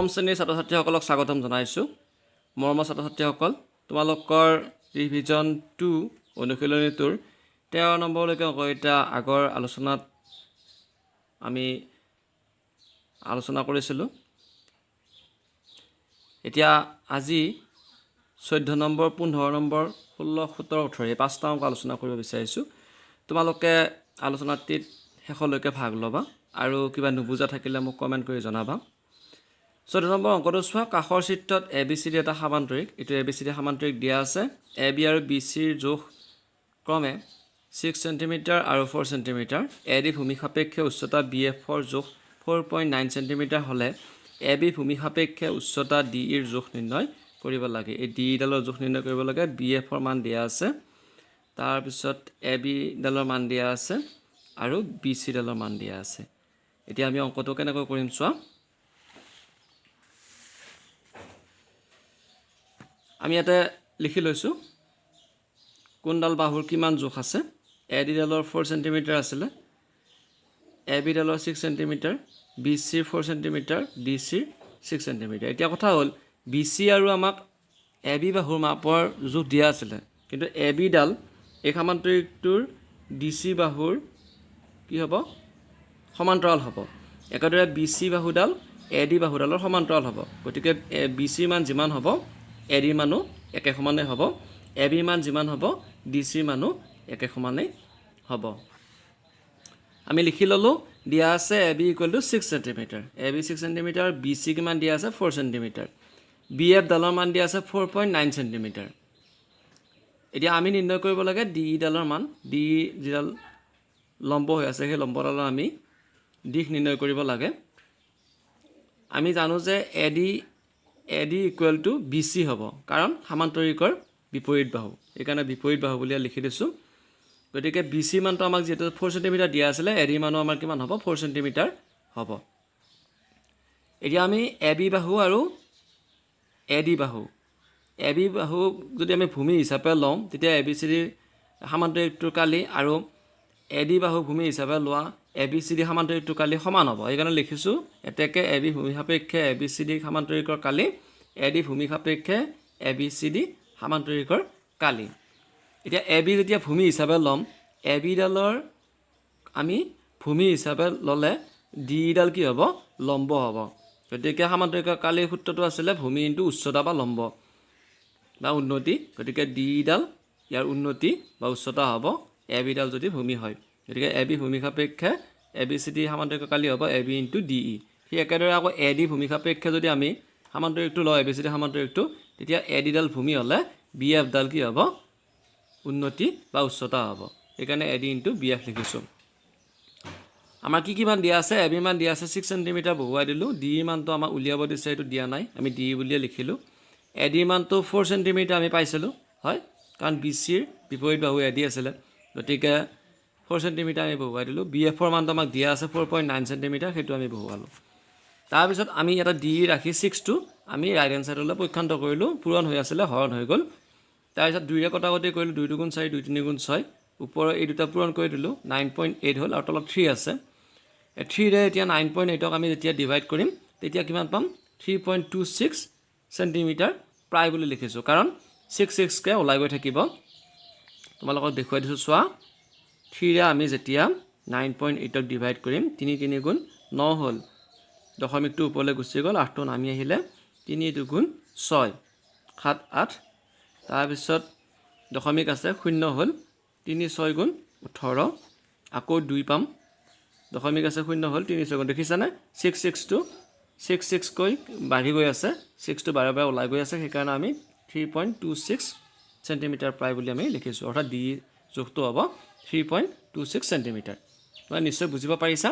নৱম শ্ৰেণীৰ ছাত্ৰ ছাত্ৰীসকলক স্বাগতম জনাইছোঁ। মৰমৰ ছাত্ৰ ছাত্ৰীসকল, তোমালোকৰ ৰিভিজন 2 অনুশীলনীটোৰ 13 নম্বৰলৈকে অংককেইটা আগৰ আলোচনাত আমি আলোচনা কৰিছিলোঁ। এতিয়া আজি 14 নম্বৰ, 15 নম্বৰ, 16, 17, 18 এই 5টা অংক আলোচনা কৰিব বিচাৰিছোঁ। তোমালোকে আলোচনাটিত শেষলৈকে ভাগ ল'বা আৰু কিবা নুবুজা থাকিলে মোক কমেণ্ট কৰি জনাবা। 14 নম্বৰ অংকটো চোৱা। কাষৰ চিত্ৰত ABCD এটা সামান্তৰিক, এইটো ABCD সামান্তৰিক দিয়া আছে। AB আৰু BCৰ জোখ ক্ৰমে 6 cm আৰু 4 cm। AD ভূমি সাপেক্ষে উচ্চতা BFৰ জোখ 4.9 cm হ'লে AB ভূমি সাপেক্ষে উচ্চতা DEৰ জোখ নিৰ্ণয় কৰিব লাগে। এই DEডালৰ জোখ নিৰ্ণয় কৰিব লাগে। BFৰ মান দিয়া আছে, তাৰপিছত ABডালৰ মান দিয়া আছে আৰু BCডালৰ মান দিয়া আছে। এতিয়া আমি অংকটো কেনেকৈ কৰিম চোৱা। আমি ইয়াতে লিখি লৈছোঁ কোনডাল বাহুৰ কিমান জোখ আছে। ADডালৰ 4 cm আছিলে, ABডালৰ 6 cm, BCৰ 4 cm, DCৰ 6 cm। এতিয়া কথা হ'ল BC আৰু আমাক AB বাহুৰ মাপৰ জোখ দিয়া আছিলে, কিন্তু ABডাল এই সামান্তৰিকটোৰ DC বাহুৰ কি হ'ব? সমান্তৰাল হ'ব। একেদৰে BC বাহুডাল AD বাহুডালৰ সমান্তৰাল হ'ব। গতিকে BCৰ মান যিমান হ'ব ADৰ মানো একে সমানে হ'ব, ABৰ মান যিমান হ'ব DCৰ মানো একে সমানেই হ'ব। আমি লিখি ল'লোঁ, দিয়া আছে AB = 6 cm, AB 6 cm, BC কিমান দিয়া আছে 4 cm, BFডালৰ মান দিয়া আছে 4.9 cm। এতিয়া আমি নিৰ্ণয় কৰিব লাগে DEডালৰ মান। DE যিডাল লম্ব হৈ আছে সেই লম্বডালৰ আমি দিশ নিৰ্ণয় কৰিব লাগে। আমি জানো যে AD = BC হ'ব, কাৰণ সামান্তৰিকৰ বিপৰীত বাহু, সেইকাৰণে বিপৰীত বাহু বুলি লিখি দিছোঁ। গতিকে BC মানটো আমাক যিহেতু 4 cm দিয়া আছিলে, AD মানো আমাৰ কিমান হ'ব 4 cm হ'ব। এতিয়া আমি AB বাহু আৰু AD বাহু যদি আমি ভূমি হিচাপে লওঁ, তেতিয়া ABCD সামান্তৰিকটোৰ কালি আৰু AD বাহু ভূমি হিচাপে লোৱা ABCD সামান্তৰিকটোৰ কালি সমান হ'ব। সেইকাৰণে লিখিছোঁ এতেকে AB ভূমি সাপেক্ষে ABCD সামান্তৰিকৰ কালি, AD ভূমি সাপেক্ষে ABCD সামান্তৰিকৰ কালি। এতিয়া AB যেতিয়া ভূমি হিচাপে ল'ম, ABডালৰ আমি ভূমি হিচাপে ল'লে DEডাল কি হ'ব? লম্ব হ'ব। গতিকে সামান্তৰিকৰ কালিৰ সূত্ৰটো আছিলে ভূমি ইনটু উচ্চতা বা লম্ব বা উন্নতি। গতিকে DEডাল ইয়াৰ উন্নতি বা উচ্চতা হ'ব ABডাল যদি ভূমি হয়। গতিকে AB ভূমি সাপেক্ষে ABCD সামান্তৰিকৰ কালি হ'ব AB × DE। সেই একেদৰে আকৌ AD ভূমি সাপেক্ষে যদি আমি সামান্তৰিকটো লওঁ ABCD সামান্তৰিকটো, তেতিয়া ADডাল ভূমি হ'লে BFডাল কি হ'ব? উন্নতি বা উচ্চতা হ'ব। সেইকাৰণে AD × BF লিখিছোঁ। আমাৰ কি মান দিয়া আছে? ABৰ মান দিয়া আছে 6 cm, বহুৱাই দিলোঁ। DEৰ মানটো আমাক উলিয়াব দিছে, এইটো দিয়া নাই, আমি DE বুলিয়ে লিখিলোঁ। ADৰ মানটো 4 cm আমি পাইছিলোঁ, হয়, কাৰণ BCৰ বিপৰীত বাহু AD আছিলে। গতিকে 4 cm আমি বহুৱাই দিলোঁ। BFৰ মানটো আমাক দিয়া আছে 4.9 cm, সেইটো আমি বহুৱালোঁ। তাৰপিছত আমি এটা DE ৰাখি 6টো আমি ৰাইট হেণ্ড ছাইডলৈ পক্ষান্ত কৰিলোঁ, পূৰণ হৈ আছিলে হৰণ হৈ গ'ল। তাৰপিছত 2ৰে কটাকটি কৰিলোঁ, 2 × 4, 2 × 3 × 6, ওপৰৰ এই দুটা পূৰণ কৰি দিলোঁ, 9.8 হ'ল আৰু তলত 3 আছে। 3ৰে এতিয়া 9.8ক আমি যেতিয়া ডিভাইড কৰিম তেতিয়া কিমান পাম? 3.26 cm প্ৰায় বুলি লিখিছোঁ, কাৰণ 6কে ওলাই গৈ থাকিব। তোমালোকক দেখুৱাই দিছোঁ চোৱা। 3ৰে আমি যেতিয়া 9.8ক ডিভাইড কৰিম, 3 × 3 = 9 হ'ল, দশমিকটো ওপৰলৈ গুচি গ'ল, 8টো নামি আহিলে, 3 × 2 = 6, 7, 8, তাৰপিছত দশমিক আছে 0 হ'ল, 3 × 6 = 18, আকৌ 2 পাম, দশমিক আছে 0 হ'ল, 3 × 6 = দেখিছানে? 6কৈ বাঢ়ি গৈ আছে, 6টো বাৰে বাৰে ওলাই গৈ আছে, সেইকাৰণে আমি 3.26 cm প্ৰায় বুলি আমি লিখিছোঁ। অৰ্থাৎ DE জোখটো হ'ব 3.26 cm। মই নিশ্চয় বুজিব পাৰিছা।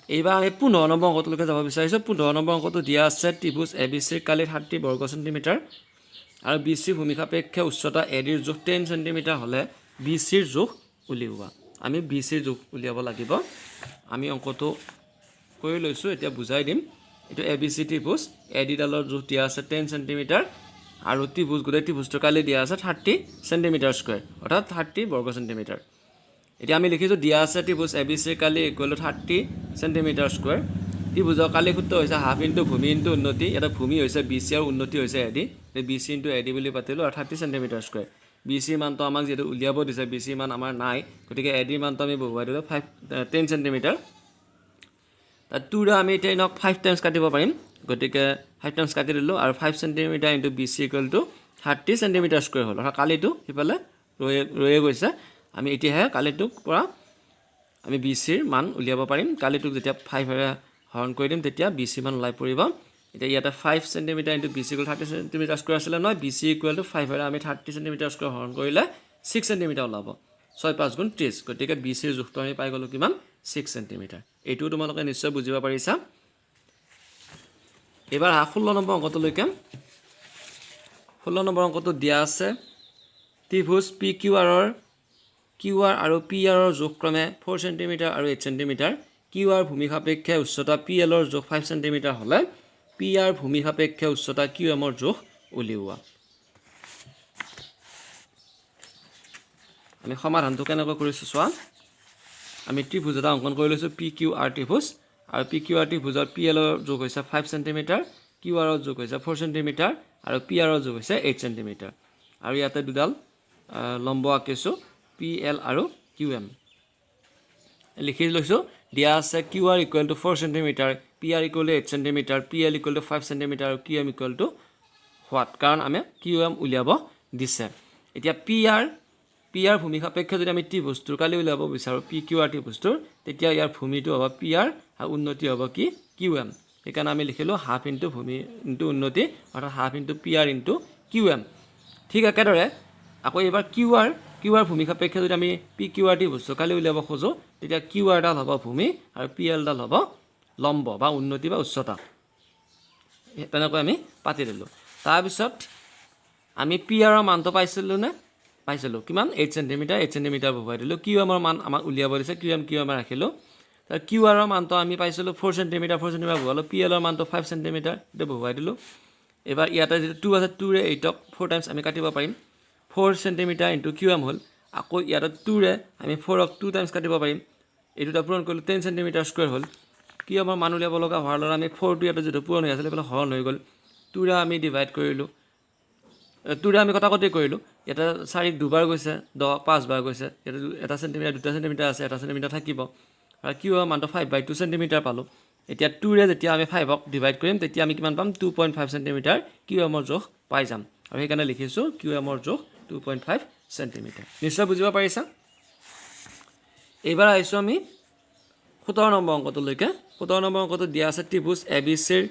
এইবাৰ আমি 15 নম্বৰ অংকটোলৈকে যাব বিচাৰিছোঁ। 15 নম্বৰ অংকটো দিয়া আছে ত্ৰিভুজ ABCৰ কালি 30 বৰ্গ চেণ্টিমিটাৰ আৰু BC ভূমি সাপেক্ষে উচ্চতা ADৰ জোখ 10 cm হ'লে BCৰ জোখ উলিওৱা। আমি BCৰ জোখ উলিয়াব লাগিব। আমি অংকটো কৰি লৈছোঁ, এতিয়া বুজাই দিম। এইটো ABC ত্ৰিভুজ, ADডালৰ জোখ দিয়া আছে 10 cm আৰু গোটেই ত্ৰিভুজটোৰ কালি দিয়া আছে 30 cm², অৰ্থাৎ 30 বৰ্গ চেণ্টিমিটাৰ। এতিয়া আমি লিখিছোঁ দিয়া আছে ত্ৰিভুজ ABCৰ কালি = 30 cm²। ত্ৰিভুজৰ কালি সূত্ৰ হৈছে হাফ ইনটু ভূমি ইনটু উন্নতি ইয়াতে ভূমি হৈছে BC আৰু উন্নতি হৈছে AD BC ইনটু AD বুলি পাতিলোঁ আৰু 30 সেন্টিমিটাৰ স্কয়াৰ BC মানটো আমাক যেটো উলিয়াব দিছে BC মান আমাৰ নাই গতিকে AD মানটো আমি বহুৱাই দিলোঁ 10 সেন্টিমিটাৰ তাত 2 আমি এতিয়া ইনক 5 টাইমছ কাটিব পাৰিম গতিকে 5 টাইমছ কাটি দিলোঁ আৰু 5 centimetre into BC equal to 30 centimetre square হ'ল আৰু কালিটো হিফালে ৰয়ে গৈছে আমি এতিয়াহে কালিটোক পৰা আমি BC ৰ মান উলিয়াব পাৰিম কালিটোক যেতিয়া 5 এৰে হৰণ কৰি দিম তেতিয়া BC মান ওলাই পৰিব এতিয়া ইয়াতে 5 centimetre into BC equal 30 centimetre square আছিল নহয় BC ইকুৱেল টু 5 এৰে আমি 30 সেন্টিমিটাৰ স্কয়াৰ হৰণ কৰিলে 6 সেন্টিমিটাৰ ওলাব 6 5 গুণ 30 গতিকে BC ৰ জোখটো আমি পাই গলো কিমান 6 সেন্টিমিটাৰ এইটো তোমালোকে নিশ্চয় বুজিব পাৰিছা এবাৰ 16 নম্বৰ অংকটোলৈকে 16 নম্বৰ অংকটো দিয়া আছে ত্ৰিভুজ PQR ৰ QR আৰু PR ৰ জোখ ক্ৰমে 4 সেন্টিমিটাৰ আৰু 8 সেন্টিমিটাৰ QR ভূমি সাপেক্ষে উচ্চতা PL ৰ জোখ 5 সেন্টিমিটাৰ হলে PR ভূমি সাপেক্ষে উচ্চতা QM ৰ জোখ উলিওৱা আমি সমাধানটো কেনেকৈ কৰিছো চোৱা আমি ত্ৰিভুজ এটা অংকন কৰি লৈছো PQR ত্ৰিভুজ আৰু PQR ত্ৰিভুজৰ PL ৰ জোখ হৈছে 5 সেন্টিমিটাৰ QR ৰ জোখ হৈছে 4 সেন্টিমিটাৰ আৰু PR ৰ জোখ হৈছে 8 সেন্টিমিটাৰ আৰু ইয়াতে দুডাল লম্ব আঁকিছো PL আৰু QM লিখি লৈছো দিয়া আছে QR equal to 4 centimetre PR equal to 8 centimetre PL equal to 5 centimetre আৰু QM ইকুৱেল টু হোৱাট কাৰণ আমি QM উলিয়াব দিছে এতিয়া PR ভূমি সাপেক্ষে যদি আমি ত্ৰিভুজটোৰ কালি উলিয়াব বিচাৰো PQR ত্ৰিভুজটোৰ তেতিয়া ইয়াৰ ভূমিটো হ'ব PR আৰু উন্নতি হ'ব কি QM সেইকাৰণে আমি লিখিলো হাফ ইনটু ভূমি ইনটু উন্নতি অৰ্থাৎ half into PR into QM ঠিক একেদৰে আকৌ এবাৰ QR ভূমি সাপেক্ষে যদি আমি PQR ত্ৰিভুজটোৰ কালি উলিয়াব খোজো তেতিয়া QR ডাল হ'ব ভূমি আৰু PL ডাল হ'ব লম্ব বা উন্নতি বা উচ্চতা তেনেকৈ আমি পাতি দিলো তাৰ পিছত আমি PR ৰ মানটো পাইছিলো কিমান 8 সেন্টিমিটাৰ বহুৱাই দিলো QM ৰ মান আমাক উলিয়াব দিছে QM ৰাখিলো তাৰ QR ৰ মানটো আমি পাইছিলো 4 সেন্টিমিটাৰ বহুৱালো PL ৰ মানটো 5 সেন্টিমিটাৰ তে বহুৱাই দিলো এবাৰ ইয়াতে যে 2 আছে 2 ৰে 8ক 4 টাইমছ আমি কাটিব পাৰিম 4 সেন্টিমিটাৰ ইনটু QM হল আকৌ ইয়াতে 2 ৰে আমি 4ক 2 টাইমছ কাটিব পাৰিম এইটোটা পূৰণ কৰিলো 10 সেন্টিমিটাৰ স্কয়াৰ হল QM ৰ মান উলিয়াব লগা হোৱাৰ লগে আমি 4 টো ইয়াতে যেটো পূৰণ হৈ আছিল এফালে হৰণ হৈ গল 2 ৰে আমি ডিভাইড কৰিলো 2 ৰে আমি কটাকটি কৰিলো এটা 4 দুবাৰ গৈছে 5 বাৰ গৈছে এটা সেন্টিমিটাৰ 2 সেন্টিমিটাৰ আছে এটা সেন্টিমিটাৰ থাকিব আৰু QM মানটো 5/2 সেন্টিমিটাৰ পালো এতিয়া 2 ৰে যেতিয়া আমি 5ক ডিভাইড কৰিম তেতিয়া আমি কিমান পাম 2.5 সেন্টিমিটাৰ QM ৰ জোখ পাই যাম আৰু সেইকাৰণে লিখিছো QM ৰ জোখ 2.5 সেন্টিমিটাৰ নিশ্চয় বুজিব পাৰিছা এবাৰ আইছো আমি 17 নম্বৰ অংকটোলৈকে 17 নম্বৰ অংকটো দিয়া আছে ত্ৰিভুজ ABC ৰ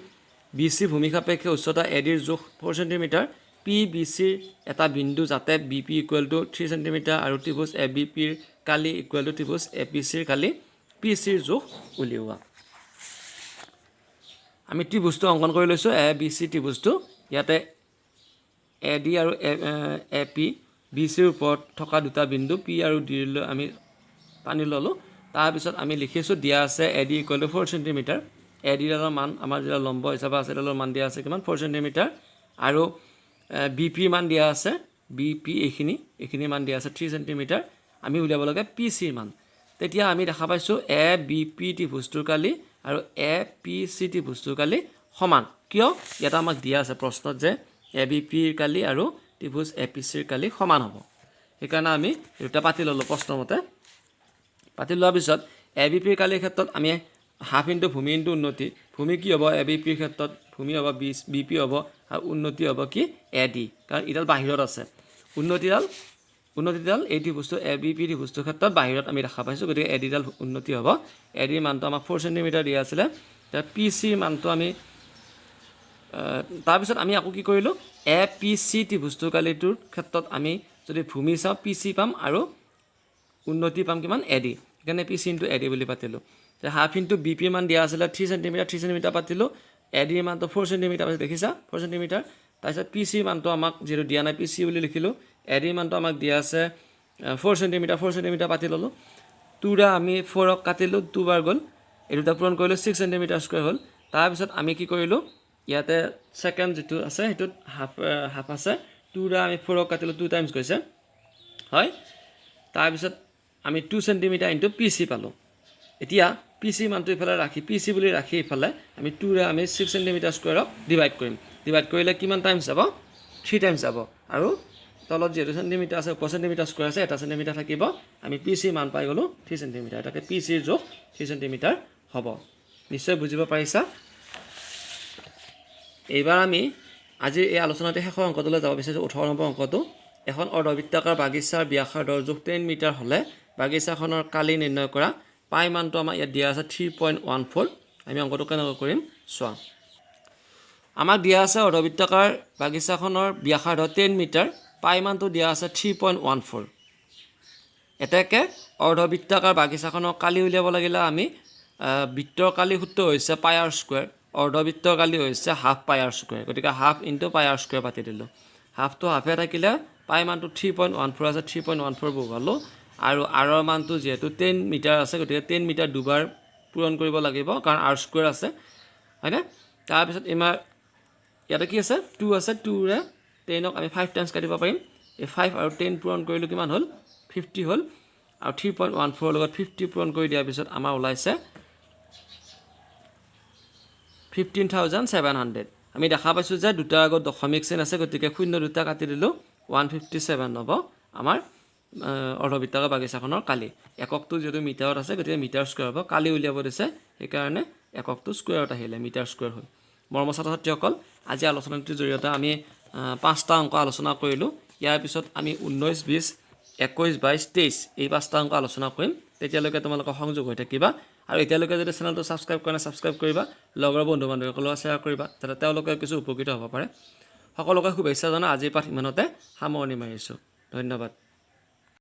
BC ভূমি সাপেক্ষে উচ্চতা AD ৰ জোখ 4 সেন্টিমিটাৰ PBC ৰ এটা বিন্দু যাতে BP ইকুৱেল টু 3 সেন্টিমিটাৰ আৰু ত্ৰিভুজ ABP ৰ কালি ইকুৱেল টু ত্ৰিভুজ APC ৰ কালি PC ৰ জোখ উলিওৱা আমি ত্ৰিভুজটো অংকন কৰি লৈছো ABC ত্ৰিভুজটো ইয়াতে AD আৰু AP BC ৰ ওপৰত থকা দুটা বিন্দু P আৰু D লৈ আমি পানি ললো তাৰ পিছত আমি লিখিছো দিয়া আছে AD equal to 4 centimetre AD ডালৰ মান আমাৰ যেটা লম্ব হিচাপে আছে ডালৰ মান দিয়া আছে কিমান 4 সেন্টিমিটাৰ আৰু BP মান দিয়া আছে BP এইখিনি মান দিয়া আছে 3 সেন্টিমিটাৰ আমি উলিয়াব লাগে PC মান তেতিয়া আমি দেখা পাইছো ABP ত্ৰিভুজটোৰ কালি আৰু APC ত্ৰিভুজটোৰ কালি সমান কিয় এটা আমাক দিয়া আছে প্ৰশ্নত যে ABP ৰ কালি আৰু ত্ৰিভুজ APC ৰ কালি সমান হ'ব সেইকাৰণে আমি এটা পাতি ললো প্ৰশ্নমতে পাতি লোৱাৰ পিছত ABP ৰ কালিৰ ক্ষেত্ৰত আমি হাফ ইনটু ভূমি ইনটু উন্নতি ভূমি কি হ'ব ABP ৰ ক্ষেত্ৰত ভূমি হ'ব BP হ'ব আৰু উন্নতি হ'ব কি AD কাৰণ ইডাল বাহিৰত আছে উন্নতিডাল এই ত্ৰিভুজটো ABP ত্ৰিভুজটোৰ ক্ষেত্ৰত বাহিৰত আমি দেখা পাইছো গতিকে AD ডাল উন্নতি হ'ব AD ৰ মানটো আমাক 4 সেন্টিমিটাৰ দিয়া আছিল তাৰ PC মানটো আমি তাৰ পিছত আমি আকৌ কি কৰিলো APC ত্ৰিভুজটোৰ কালিটোৰ ক্ষেত্ৰত আমি যদি ভূমি চাও PC পাম আৰু উন্নতি পাম কিমান AD সেইকাৰণে PC ইনটু AD বুলি পাতিলো তে হাফ ইনটু BP মান দিয়া আছিল 3 সেন্টিমিটাৰ পাতিলো AD ৰ মানটো 4 সেন্টিমিটাৰ দেখিছা 4 সেন্টিমিটাৰ তাৰপিছত PC মানটো আমাক যেটো দিয়া নাই PC বুলি লিখিলো AD মানটো আমাক দিয়া আছে 4 সেন্টিমিটাৰ পাতি ললো 2 ৰা আমি 4ক কাটিলো 2 বাৰ গল এই দুটা পূৰণ কৰিলো 6 সেন্টিমিটাৰ স্কয়াৰ হল তাৰ পিছত আমি কি কৰিলো ইয়াতে সেকেন্ড যেটো আছে হেতুত হাফ আছে 2 ৰা আমি 4ক কাটিলো 2 টাইমছ গৈছে হয় তাৰ পিছত আমি 2 সেন্টিমিটাৰ ইনটু PC পালো এতিয়া পি চি মানটো ইফালে ৰাখি পি চি বুলি ৰাখি ইফালে আমি 2ৰে আমি 6 সেন্টিমিটাৰ স্কোৱাৰক ডিভাইড কৰিম ডিভাইড কৰিলে কিমান টাইমছ যাব 3 টাইমছ যাব আৰু তলত যেটো সেন্টিমিটাৰ আছে 5 সেন্টিমিটাৰ স্কোৱাৰ আছে এটা সেন্টিমিটাৰ থাকিব আমি পি চি মান পাই গলো 3 সেন্টিমিটাৰ এটাকে পি চিৰ জোখ 3 সেন্টিমিটাৰ হ'ব নিশ্চয় বুজিব পাৰিছা এইবাৰ আমি আজি এই আলোচনাতে শেষৰ অংকটোলৈ যাব বিচাৰিছো 18 নম্বৰ অংকটো এখন অৰ্ধবৃত্তাকাৰ বাগিচাৰ ব্যাসাৰ্ধৰ জোখ 10 মিটাৰ হলে বাগিচাখনৰ কালি নিৰ্ণয় কৰা পাই মানটো আমাৰ ইয়াত দিয়া আছে 3.14 আমি অংকটো কেনেকৈ কৰিম চোৱা আমাক দিয়া আছে অৰ্ধবৃত্তাকাৰ বাগিচাখনৰ ব্যাসাৰ্ধ 10 মিটাৰ পাই মানটো দিয়া আছে 3.14 এটাকে অৰ্ধবৃত্তাকাৰ বাগিচাখনৰ কালি উলিয়াব লাগিলে আমি বৃত্তৰ কালি সূত্ৰ হৈছে পাই আৰ স্কয়াৰ অৰ্ধবৃত্তৰ কালি হৈছে হাফ পাই আৰ স্কয়াৰ গতিকে হাফ ইনটু পাই আৰ স্কয়াৰ পাতি দিলো হাফটো হাফে থাকিলে পাই মানটো 3.14 আছে 3.14 বহুৱালো আৰু আৰৰ মানটো যেহেতু 10 মিটাৰ আছে গতিকে 10 মিটাৰ দুবাৰ পূৰণ কৰিব লাগিব কাৰণ আৰ স্কয়াৰ আছে হয়নে তাৰ পিছত ইমাৰ ইয়াতে কি আছে 2 আছে 2 ৰে 10ক আমি 5 টাইমছ কাটিব পাৰিম এই 5 আৰু 10 পূৰণ কৰিলে কিমান হ'ল 50 হ'ল আৰু 3.14 লগত 50 পূৰণ কৰি দিয়াৰ পিছত আমাৰ ওলাইছে 15700 আমি দেখা পাইছো যে দুটাৰ আগত দশমিক চিন আছে গতিকে শূন্য দুটা কাটি দিলো 157 হ'ব আমাৰ অৰ্ধবৃত্তাকাৰ বাগিচাখনৰ কালি এককটো যেটো মিটাৰত আছে গতিকে মিটাৰ স্কয়াৰ হ'ব কালি উলিয়াব দিছে এই কাৰণে এককটো স্কয়াৰত আহিলে মিটাৰ স্কয়াৰ হ'ল মৰমৰ ছাত্ৰ-ছাত্ৰীসকল আজি আলোচনাটোৰ জৰিয়তে আমি 5টা অংক আলোচনা কৰিলো ইয়াৰ পিছত আমি 19 20 21 22 23 এই 5টা অংক আলোচনা কৰিম তেতিয়ালৈকে তোমালোকে সংযোগ হৈ থাকিবা আৰু এতিয়ালৈকে যদি চেনেলটো সাবস্ক্ৰাইব কৰা নাই সাবস্ক্ৰাইব কৰিবা লগৰ বন্ধু-বান্ধৱীসকলক শ্বেয়াৰ কৰিবা যাতে তেওঁলোকে কিছু উপকৃত হ'ব পাৰে সকলোকে শুভেচ্ছা জনাই আজিৰ পাঠ ইমানতে সামৰণি মাৰিছো ধন্যবাদ